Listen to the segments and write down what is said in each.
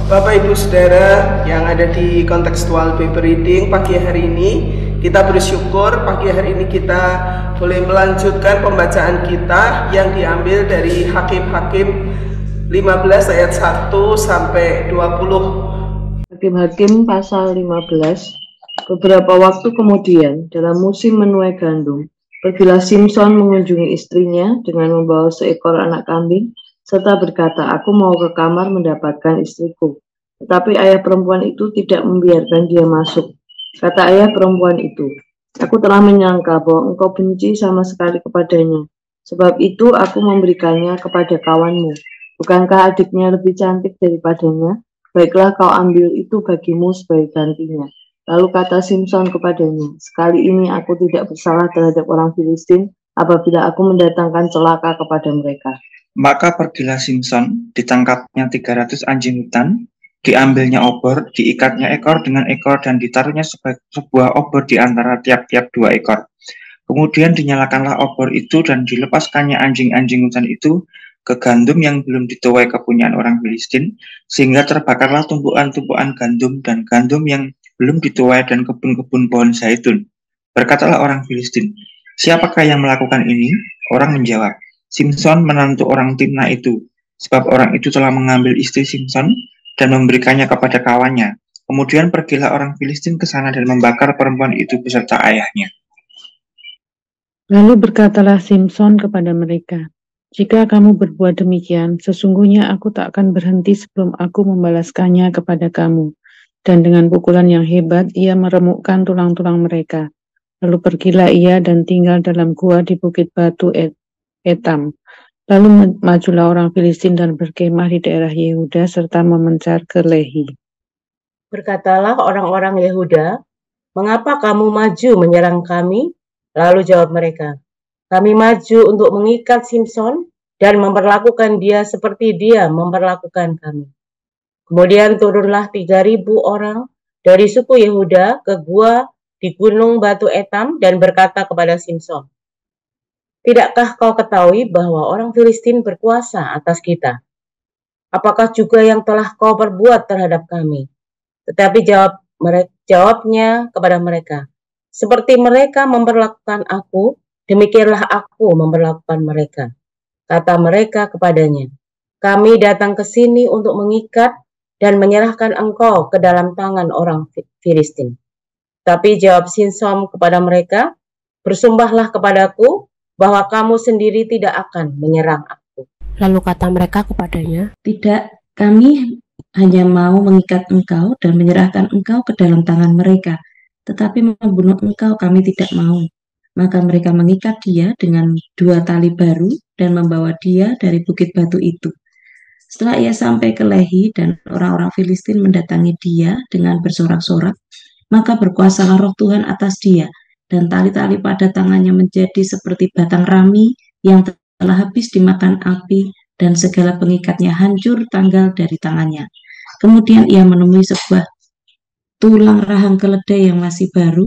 Bapak Ibu Saudara yang ada di kontekstual Bible Reading pagi hari ini, kita bersyukur pagi hari ini kita boleh melanjutkan pembacaan kita yang diambil dari Hakim-Hakim 15 ayat 1 sampai 20. Hakim-Hakim pasal 15. Beberapa waktu kemudian, dalam musim menuai gandum, pergilah Simson mengunjungi istrinya dengan membawa seekor anak kambing, serta berkata, "Aku mau ke kamar mendapatkan istriku." Tetapi ayah perempuan itu tidak membiarkan dia masuk. Kata ayah perempuan itu, "Aku telah menyangka bahwa engkau benci sama sekali kepadanya. Sebab itu aku memberikannya kepada kawanmu. Bukankah adiknya lebih cantik daripadanya? Baiklah kau ambil itu bagimu sebagai gantinya." Lalu kata Simson kepadanya, "Sekali ini aku tidak bersalah terhadap orang Filistin apabila aku mendatangkan celaka kepada mereka." Maka pergilah Simson, ditangkapnya 300 anjing hutan, diambilnya obor, diikatnya ekor dengan ekor, dan ditaruhnya sebuah obor di antara tiap-tiap 2 ekor. Kemudian dinyalakanlah obor itu dan dilepaskannya anjing-anjing hutan itu ke gandum yang belum dituai kepunyaan orang Filistin, sehingga terbakarlah tumpukan-tumpukan gandum dan gandum yang belum dituai dan kebun-kebun pohon zaitun. Berkatalah orang Filistin, "Siapakah yang melakukan ini?" Orang menjawab, "Simson menantu orang Timna itu, sebab orang itu telah mengambil istri Simson dan memberikannya kepada kawannya." Kemudian pergilah orang Filistin ke sana dan membakar perempuan itu beserta ayahnya. Lalu berkatalah Simson kepada mereka, "Jika kamu berbuat demikian, sesungguhnya aku tak akan berhenti sebelum aku membalaskannya kepada kamu." Dan dengan pukulan yang hebat, ia meremukkan tulang-tulang mereka. Lalu pergilah ia dan tinggal dalam gua di bukit batu Etam. Lalu majulah orang Filistin dan berkemah di daerah Yehuda serta memencar ke Lehi. Berkatalah orang-orang Yehuda, "Mengapa kamu maju menyerang kami?" Lalu jawab mereka, "Kami maju untuk mengikat Simson dan memperlakukan dia seperti dia memperlakukan kami." Kemudian turunlah 3.000 orang dari suku Yehuda ke gua di gunung batu Etam dan berkata kepada Simson, "Tidakkah kau ketahui bahwa orang Filistin berkuasa atas kita? Apakah juga yang telah kau perbuat terhadap kami?" Tetapi jawabnya kepada mereka, "Seperti mereka memperlakukan aku, demikianlah aku memperlakukan mereka." Kata mereka kepadanya, "Kami datang ke sini untuk mengikat dan menyerahkan engkau ke dalam tangan orang Filistin." Tapi jawab Simson kepada mereka, "Bersumpahlah kepadaku bahwa kamu sendiri tidak akan menyerang aku." Lalu kata mereka kepadanya, "Tidak, kami hanya mau mengikat engkau dan menyerahkan engkau ke dalam tangan mereka, tetapi membunuh engkau kami tidak mau." Maka mereka mengikat dia dengan 2 tali baru dan membawa dia dari bukit batu itu. Setelah ia sampai ke Lehi dan orang-orang Filistin mendatangi dia dengan bersorak-sorak, maka berkuasalah roh Tuhan atas dia, dan tali-tali pada tangannya menjadi seperti batang rami yang telah habis dimakan api, dan segala pengikatnya hancur tanggal dari tangannya. Kemudian ia menemui sebuah tulang rahang keledai yang masih baru,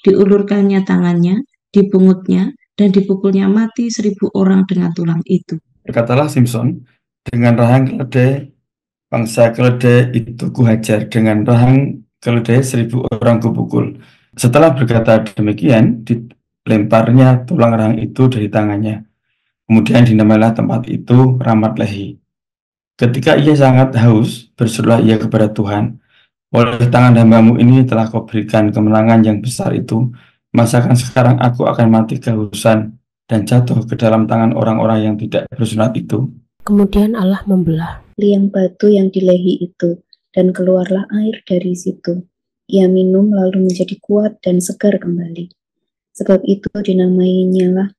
diulurkannya tangannya, dipungutnya, dan dipukulnya mati 1.000 orang dengan tulang itu. Berkatalah Simson, "Dengan rahang keledai, bangsa keledai itu kuhajar, dengan rahang keledai 1.000 orang kupukul." Setelah berkata demikian, dilemparnya tulang rahang itu dari tangannya. Kemudian dinamailah tempat itu Ramat Lehi. Ketika ia sangat haus, berserulah ia kepada Tuhan, "Oleh tangan hambamu ini telah kau berikan kemenangan yang besar itu. Masakan sekarang aku akan mati kehausan dan jatuh ke dalam tangan orang-orang yang tidak bersunat itu?" kemudian Allah membelah liang batu yang di Lehi itu, dan keluarlah air dari situ. Ia minum lalu menjadi kuat dan segar kembali. Sebab itu dinamainya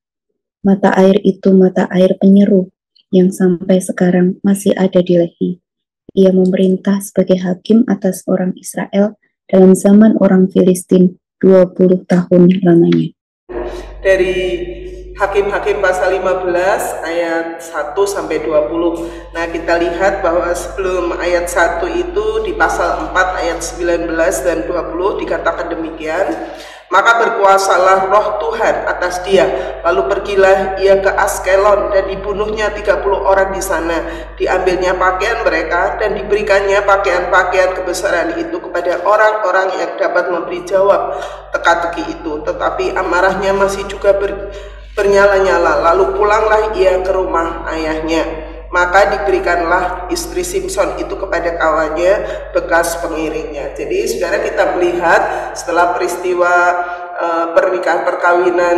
mata air itu mata air penyeru, yang sampai sekarang masih ada di Lehi. Ia memerintah sebagai hakim atas orang Israel dalam zaman orang Filistin 20 tahun lamanya. Dari Hakim-Hakim pasal 15 ayat 1 sampai 20. Nah, kita lihat bahwa sebelum ayat 1 itu di pasal 4 ayat 19 dan 20 dikatakan demikian, Maka berkuasalah roh Tuhan atas dia. Lalu pergilah ia ke Askelon dan dibunuhnya 30 orang di sana. Diambilnya pakaian mereka dan diberikannya pakaian-pakaian kebesaran itu kepada orang-orang yang dapat memberi jawab teka-teki itu. Tetapi amarahnya masih juga bernyala-nyala. Lalu pulanglah ia ke rumah ayahnya. Maka diberikanlah istri Simson itu kepada kawannya bekas pengiringnya. Jadi saudara, kita melihat setelah peristiwa pernikahan perkawinan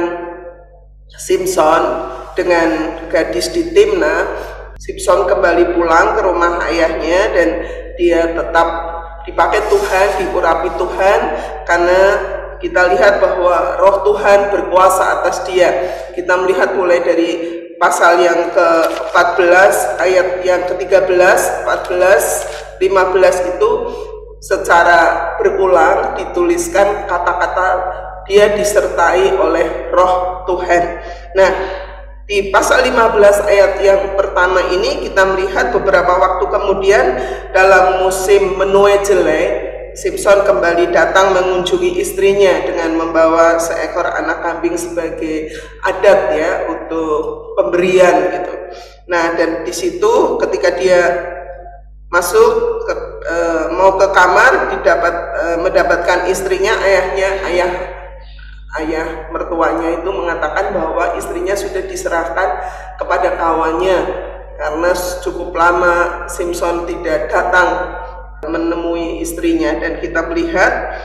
Simson dengan gadis di Timna, Simson kembali pulang ke rumah ayahnya dan dia tetap dipakai Tuhan, diurapi Tuhan, karena kita lihat bahwa roh Tuhan berkuasa atas dia. Kita melihat mulai dari pasal yang ke-14 ayat yang ke-13, 14, 15 itu secara berulang dituliskan kata-kata dia disertai oleh roh Tuhan. Nah, di pasal 15 ayat yang pertama ini kita melihat beberapa waktu kemudian dalam musim menuai jelai, Simson kembali datang mengunjungi istrinya dengan membawa seekor anak kambing sebagai adat ya untuk pemberian gitu. Nah, dan di situ ketika dia masuk mau ke kamar mendapatkan istrinya, ayah mertuanya itu mengatakan bahwa istrinya sudah diserahkan kepada kawannya karena cukup lama Simson tidak datang menemui istrinya. Dan kita melihat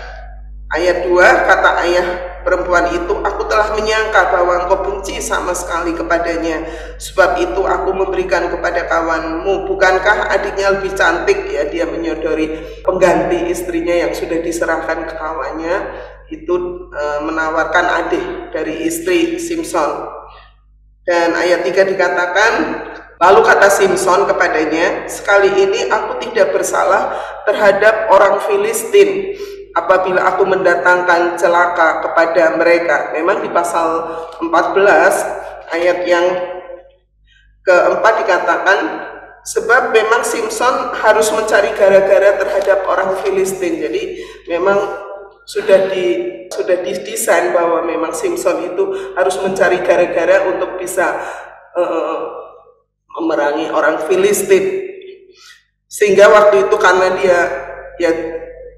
ayat 2, kata ayah perempuan itu, aku telah menyangka bahwa engkau benci sama sekali kepadanya, sebab itu aku memberikan kepada kawanmu. Bukankah adiknya lebih cantik? Ya, dia menyodori pengganti istrinya yang sudah diserahkan ke kawannya itu menawarkan adik dari istri Simson. Dan ayat 3 dikatakan, lalu kata Simson kepadanya, sekali ini aku tidak bersalah terhadap orang Filistin apabila aku mendatangkan celaka kepada mereka. Memang di pasal 14 ayat yang keempat dikatakan, sebab memang Simson harus mencari gara-gara terhadap orang Filistin. Jadi memang sudah didesain bahwa memang Simson itu harus mencari gara-gara untuk bisa memerangi orang Filistin. Sehingga waktu itu karena dia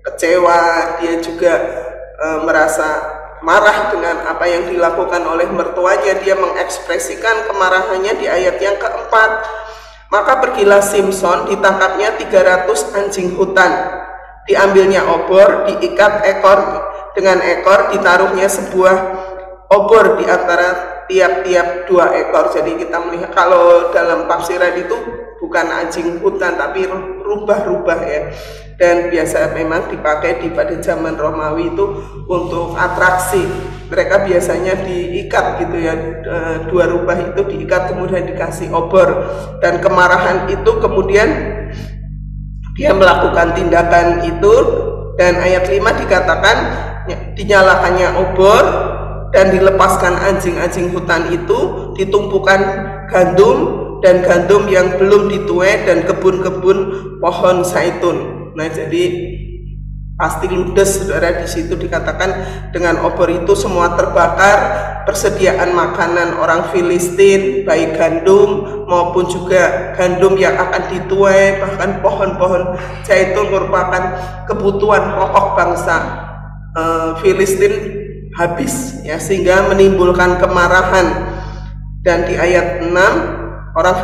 kecewa, dia juga merasa marah dengan apa yang dilakukan oleh mertuanya, dia mengekspresikan kemarahannya di ayat yang keempat. Maka pergilah Simson, ditangkapnya 300 anjing hutan, diambilnya obor, diikat ekor dengan ekor, ditaruhnya sebuah obor di antara tiap-tiap 2 ekor. Jadi kita melihat kalau dalam tafsiran itu bukan anjing hutan tapi rubah-rubah ya. Dan biasa memang dipakai pada zaman Romawi itu untuk atraksi. Mereka biasanya diikat gitu ya, 2 rubah itu diikat kemudian dikasih obor. Dan kemarahan itu kemudian dia melakukan tindakan itu, dan ayat 5 dikatakan dinyalakannya obor dan dilepaskan anjing-anjing hutan itu, ditumpukan gandum dan gandum yang belum dituai dan kebun-kebun pohon zaitun. Nah, jadi pasti ludes saudara. Di situ dikatakan dengan obor itu semua terbakar persediaan makanan orang Filistin, baik gandum maupun juga gandum yang akan dituai, bahkan pohon-pohon zaitun merupakan kebutuhan pokok bangsa Filistin habis ya, sehingga menimbulkan kemarahan. Dan di ayat 6 orang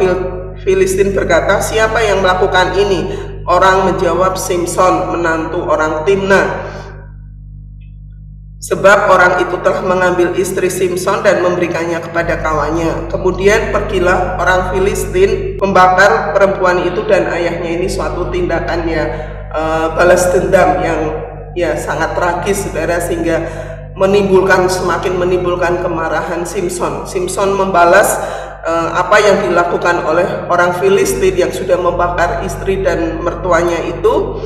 Filistin berkata, siapa yang melakukan ini? Orang menjawab, Simson, menantu orang Timna. Sebab orang itu telah mengambil istri Simson dan memberikannya kepada kawannya. Kemudian pergilah orang Filistin membakar perempuan itu dan ayahnya. Ini suatu tindakan ya balas dendam yang ya sangat tragis saudara, sehingga semakin menimbulkan kemarahan Simson. Simson membalas apa yang dilakukan oleh orang Filistin yang sudah membakar istri dan mertuanya itu.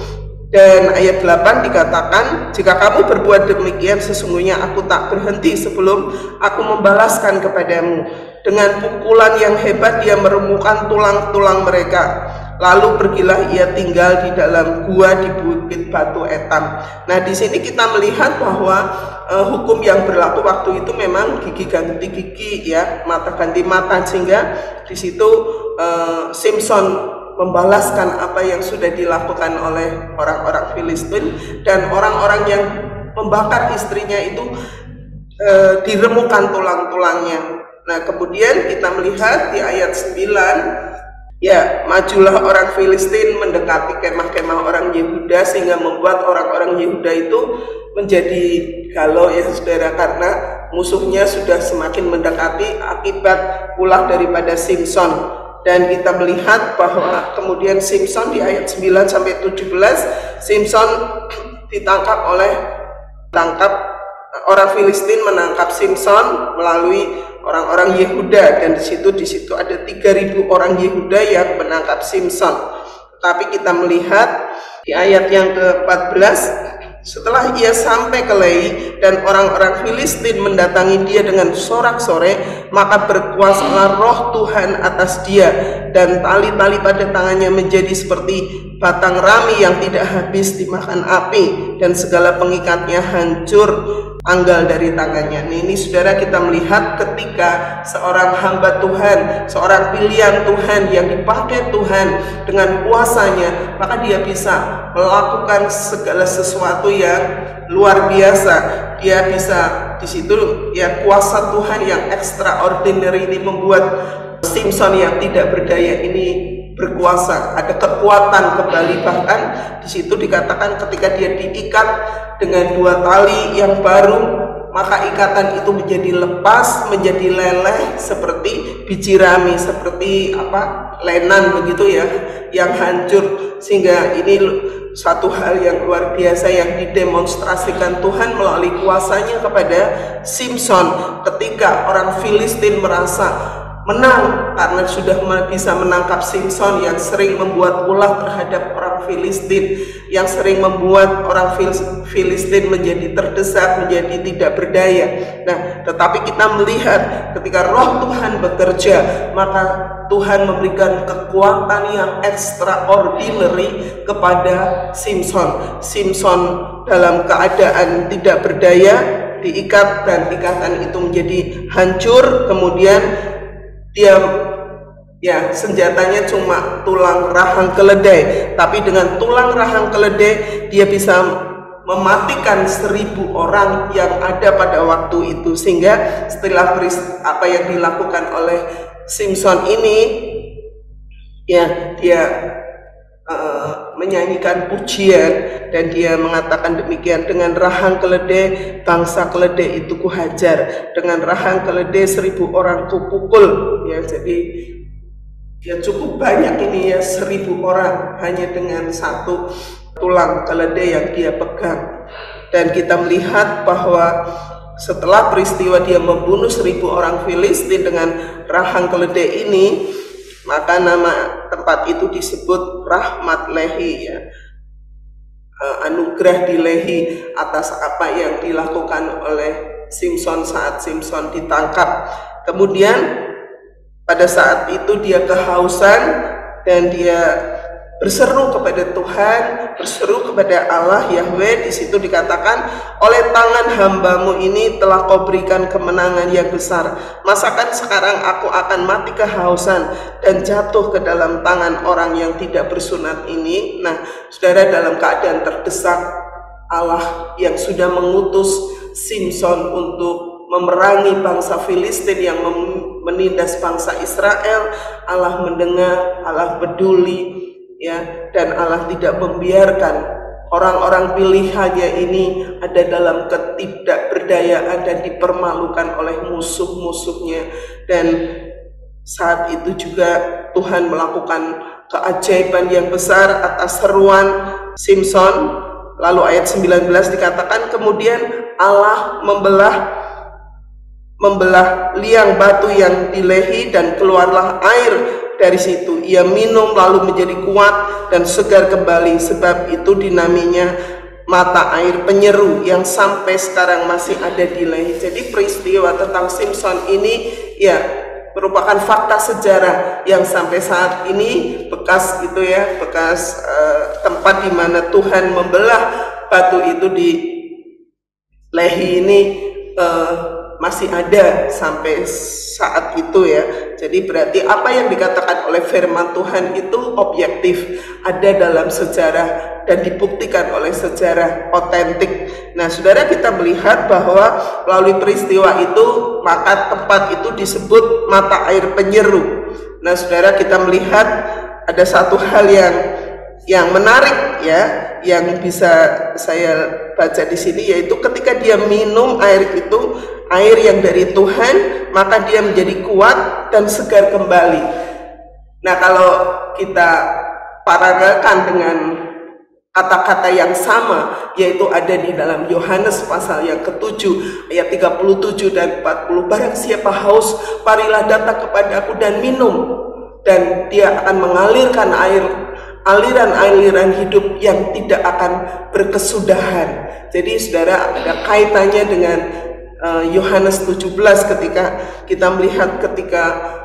Dan ayat 8 dikatakan, jika kamu berbuat demikian, sesungguhnya aku tak berhenti sebelum aku membalaskan kepadamu. Dengan pukulan yang hebat dia meremukkan tulang-tulang mereka. Lalu pergilah ia tinggal di dalam gua di bukit batu Etam. Nah, di sini kita melihat bahwa hukum yang berlaku waktu itu memang gigi ganti gigi ya, mata ganti mata, sehingga di situ Simson membalaskan apa yang sudah dilakukan oleh orang-orang Filistin, dan orang-orang yang membakar istrinya itu diremukan tulang-tulangnya. Nah, kemudian kita melihat di ayat 9, ya, majulah orang Filistin mendekati kemah-kemah orang Yehuda, sehingga membuat orang-orang Yehuda itu menjadi galau ya saudara, karena musuhnya sudah semakin mendekati akibat ulah daripada Simson. Dan kita melihat bahwa kemudian Simson di ayat 9 sampai 17, Simson orang Filistin menangkap Simson melalui orang-orang Yehuda, dan di situ ada 3.000 orang Yehuda yang menangkap Simson. Tapi kita melihat di ayat yang ke-14, setelah ia sampai ke Lehi dan orang-orang Filistin mendatangi dia dengan sorak-sorai, maka berkuasalah roh Tuhan atas dia, dan tali-tali pada tangannya menjadi seperti batang rami yang tidak habis dimakan api, dan segala pengikatnya hancur tanggal dari tangannya. Nah, ini saudara, kita melihat ketika seorang hamba Tuhan, seorang pilihan Tuhan yang dipakai Tuhan dengan kuasanya, maka dia bisa melakukan segala sesuatu yang luar biasa. Dia bisa di situ ya, kuasa Tuhan yang extraordinary ini membuat Simson yang tidak berdaya ini berkuasa, ada kekuatan kembali. Bahkan di situ dikatakan ketika dia diikat dengan 2 tali yang baru, maka ikatan itu menjadi lepas, menjadi leleh seperti biji rami, seperti lenan begitu ya, yang hancur. Sehingga ini satu hal yang luar biasa yang didemonstrasikan Tuhan melalui kuasanya kepada Simson ketika orang Filistin merasa menang karena sudah bisa menangkap Simson yang sering membuat ulah terhadap orang Filistin, yang sering membuat orang Filistin menjadi terdesak, menjadi tidak berdaya. Nah, tetapi kita melihat ketika roh Tuhan bekerja, maka Tuhan memberikan kekuatan yang extraordinary kepada Simson. Simson dalam keadaan tidak berdaya diikat, dan ikatan itu menjadi hancur. Kemudian dia ya, senjatanya cuma tulang rahang keledai, tapi dengan tulang rahang keledai dia bisa mematikan 1.000 orang yang ada pada waktu itu. Sehingga setelah apa yang dilakukan oleh Simson ini, ya, dia menyanyikan pujian, dan dia mengatakan demikian, dengan rahang keledai bangsa keledai itu kuhajar, dengan rahang keledai 1.000 orang kupukul. Ya, jadi ya cukup banyak ini ya, 1.000 orang hanya dengan 1 tulang keledai yang dia pegang. Dan kita melihat bahwa setelah peristiwa dia membunuh 1.000 orang Filistin dengan rahang keledai ini, maka nama tempat itu disebut Rahmat Lehi ya, anugerah di Lehi atas apa yang dilakukan oleh Simson saat Simson ditangkap. Kemudian pada saat itu dia kehausan, dan dia berseru kepada Tuhan, berseru kepada Allah Yahweh. Di situ dikatakan, oleh tangan hambamu ini telah kau berikan kemenangan yang besar. Masakan sekarang aku akan mati kehausan dan jatuh ke dalam tangan orang yang tidak bersunat ini. Nah, saudara, dalam keadaan terdesak, Allah yang sudah mengutus Simson untuk memerangi bangsa Filistin yang menindas bangsa Israel, Allah mendengar, Allah peduli ya, dan Allah tidak membiarkan orang-orang pilihannya ini ada dalam ketidakberdayaan dan dipermalukan oleh musuh-musuhnya. Dan saat itu juga Tuhan melakukan keajaiban yang besar atas seruan Simson. Lalu ayat 19 dikatakan, kemudian Allah membelah liang batu yang di Lehi, dan keluarlah air dari situ. Ia minum lalu menjadi kuat dan segar kembali. Sebab itu dinamanya mata air penyeru yang sampai sekarang masih ada di Lehi. Jadi peristiwa tentang Simson ini ya merupakan fakta sejarah yang sampai saat ini bekas gitu ya, bekas tempat di mana Tuhan membelah batu itu di Lehi ini masih ada sampai saat itu ya. Jadi berarti apa yang dikatakan oleh firman Tuhan itu objektif, ada dalam sejarah dan dibuktikan oleh sejarah otentik. Nah, saudara, kita melihat bahwa melalui peristiwa itu maka tempat itu disebut mata air penyeru. Nah, saudara, kita melihat ada satu hal yang menarik ya, yang bisa saya baca di sini, yaitu ketika dia minum air itu, air yang dari Tuhan, maka dia menjadi kuat dan segar kembali. Nah, kalau kita paralelkan dengan kata-kata yang sama, yaitu ada di dalam Yohanes pasal yang ke-7 ayat 37 dan 40, barang siapa haus, marilah datang kepada aku dan minum, dan dia akan mengalirkan aliran-aliran hidup yang tidak akan berkesudahan. Jadi saudara, ada kaitannya dengan Yohanes 17 ketika kita melihat ketika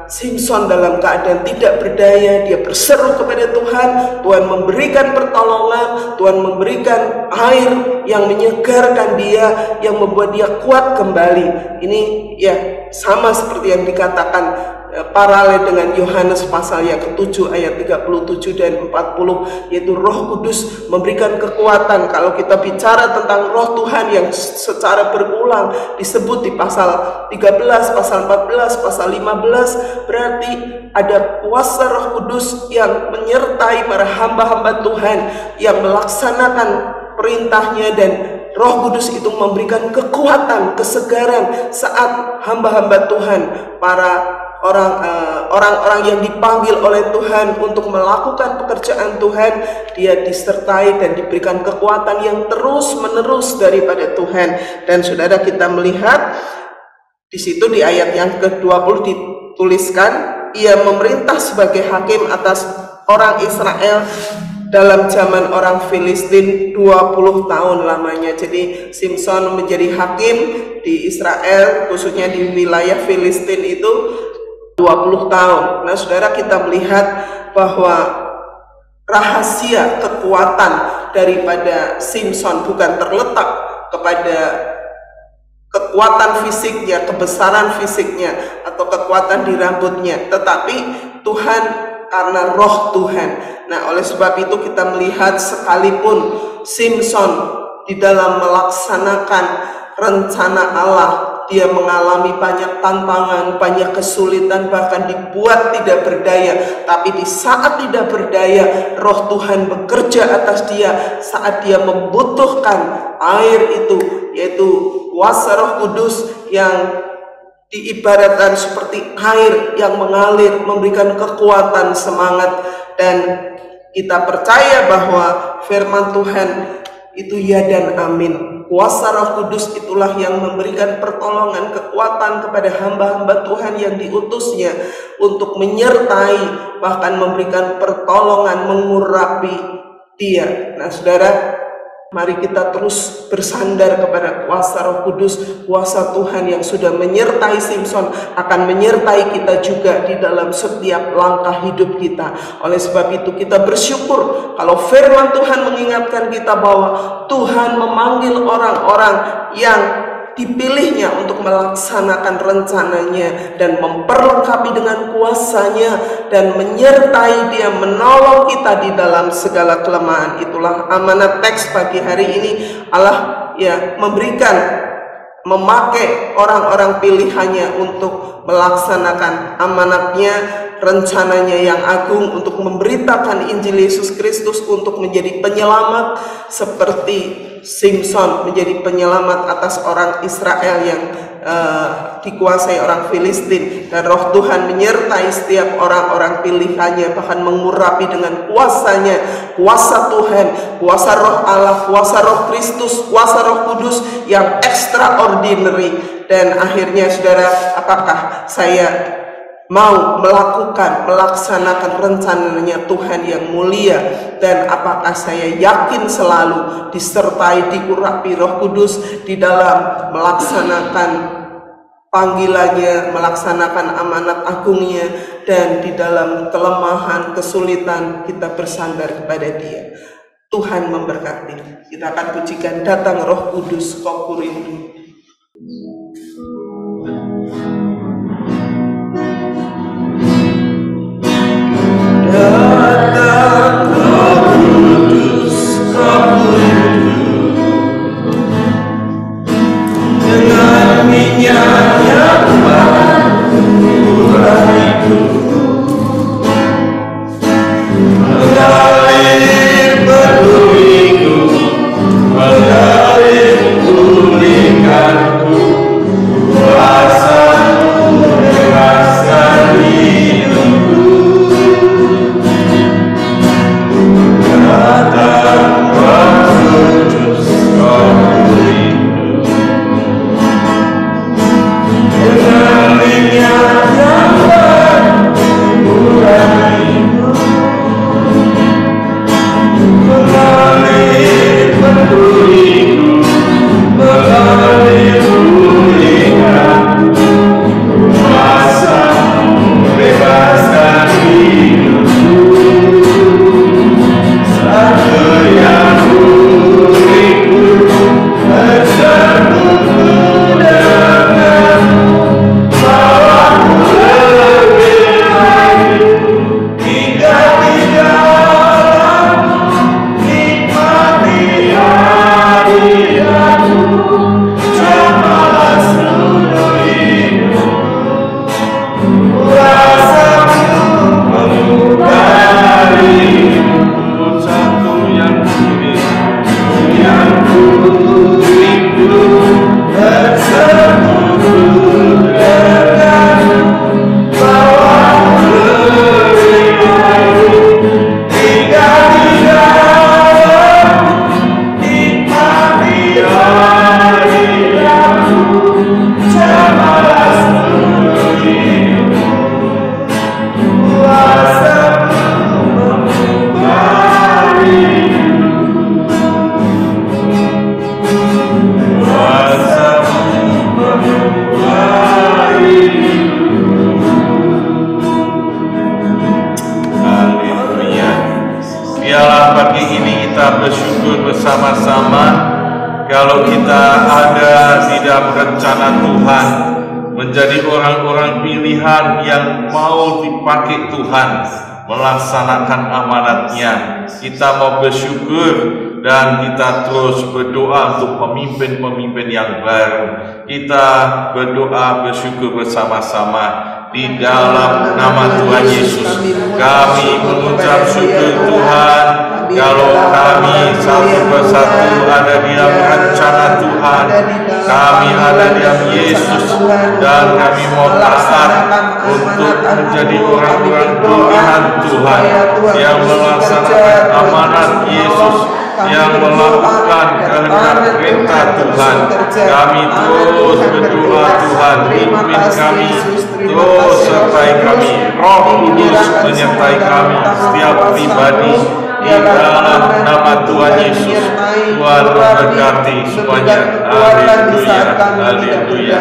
Simson dalam keadaan tidak berdaya, dia berseru kepada Tuhan, Tuhan memberikan pertolongan, Tuhan memberikan air yang menyegarkan dia, yang membuat dia kuat kembali. Ini ya sama seperti yang dikatakan paralel dengan Yohanes pasal yang ke-7 ayat 37 dan 40, yaitu Roh Kudus memberikan kekuatan. Kalau kita bicara tentang Roh Tuhan yang secara berulang disebut di pasal 13, pasal 14, pasal 15, berarti ada kuasa Roh Kudus yang menyertai para hamba-hamba Tuhan yang melaksanakan perintahnya, dan Roh Kudus itu memberikan kekuatan, kesegaran saat hamba-hamba Tuhan, para orang-orang yang dipanggil oleh Tuhan untuk melakukan pekerjaan Tuhan, dia disertai dan diberikan kekuatan yang terus-menerus daripada Tuhan. Dan saudara, kita melihat di situ di ayat yang ke-20 dituliskan, ia memerintah sebagai hakim atas orang Israel dalam zaman orang Filistin 20 tahun lamanya. Jadi Simson menjadi hakim di Israel, khususnya di wilayah Filistin itu 20 tahun. Nah, saudara, kita melihat bahwa rahasia kekuatan daripada Simson bukan terletak kepada kekuatan fisiknya, kebesaran fisiknya, atau kekuatan di rambutnya, tetapi Tuhan, karena Roh Tuhan. Nah, oleh sebab itu kita melihat sekalipun Simson di dalam melaksanakan rencana Allah, dia mengalami banyak tantangan, banyak kesulitan, bahkan dibuat tidak berdaya. Tapi di saat tidak berdaya, Roh Tuhan bekerja atas dia saat dia membutuhkan air itu, yaitu kuasa Roh Kudus yang diibaratkan seperti air yang mengalir, memberikan kekuatan, semangat. Dan kita percaya bahwa firman Tuhan itu ya dan amin. Kuasa Roh Kudus itulah yang memberikan pertolongan, kekuatan kepada hamba-hamba Tuhan yang diutusnya untuk menyertai, bahkan memberikan pertolongan, mengurapi dia. Nah, saudara, mari kita terus bersandar kepada kuasa Roh Kudus, kuasa Tuhan yang sudah menyertai Simson, akan menyertai kita juga di dalam setiap langkah hidup kita. Oleh sebab itu kita bersyukur kalau firman Tuhan mengingatkan kita bahwa Tuhan memanggil orang-orang yang dipilihnya untuk melaksanakan rencananya dan memperlengkapi dengan kuasanya dan menyertai dia, menolong kita di dalam segala kelemahan. Itulah amanat teks pagi hari ini. Allah ya memakai orang-orang pilihannya untuk melaksanakan amanatnya, rencananya yang agung untuk memberitakan Injil Yesus Kristus, untuk menjadi penyelamat seperti Simson menjadi penyelamat atas orang Israel yang dikuasai orang Filistin. Dan Roh Tuhan menyertai setiap orang-orang pilihannya, bahkan mengurapi dengan kuasanya, kuasa Tuhan, kuasa Roh Allah, kuasa Roh Kristus, kuasa Roh Kudus yang extraordinary. Dan akhirnya saudara, apakah saya mau melaksanakan rencananya Tuhan yang mulia, dan apakah saya yakin selalu disertai, diurapi Roh Kudus di dalam melaksanakan panggilannya, melaksanakan amanat agungnya, dan di dalam kelemahan, kesulitan kita bersandar kepada Dia. Tuhan memberkati. Kita akan pujikan Datang Roh Kudus, Kau Kurindu. Datang Roh Kudus, Kau kurindu, dengan minyak yang baru murah itu, mengalir peduliku, mengalir pulihkanku, kuasa-Mu bebaskan hidupku. Datang Roh Kudus, Kau kurindu, dengan minyak yang baru murah itu, mengalir peduliku, mengalir pulihkanku, kuasa-Mu bebaskan hidupku. Satu yang beriku bersekutu denganmu, bawaku lebih lagi, tinggal di dalam-Mu, nikmati hadirat-Mu, jamalah seluruh hidup. Kuasa-Mu mengubah hidupku. Satu yang beriku bersekutu denganmu, bawaku lebih lagi, tinggal di dalam-Mu, nikmati hadirat-Mu, jamalah seluruh hidup. Kuasa-Mu mengubah hidup, kuasa-Mu mengubah hidup. Haleluya. Biarlah pagi ini kita bersyukur bersama-sama kalau kita ada di dalam rencana Tuhan, menjadi orang-orang pilihan yang mau dipakai Tuhan melaksanakan amanatnya. Kita mau bersyukur dan kita terus berdoa untuk pemimpin-pemimpin yang baru. Kita berdoa bersyukur bersama-sama di dalam nama Tuhan Yesus. Kami mengucap syukur Tuhan kalau kami satu persatu ada di dalam rencana Tuhan. Kami ada di dalam Yesus dan kami mau taat untuk menjadi orang-orang pilihan Tuhan yang melaksanakan amanat Yesus, yang melakukan kehendak perintah Tuhan. Kami terus berdoa Tuhan, pimpin kami, terus sertai kami, Roh Kudus menyertai kami, setiap pribadi di dalam nama Tuhan Yesus. Tuhan memberkati semuanya. Haleluya, haleluya.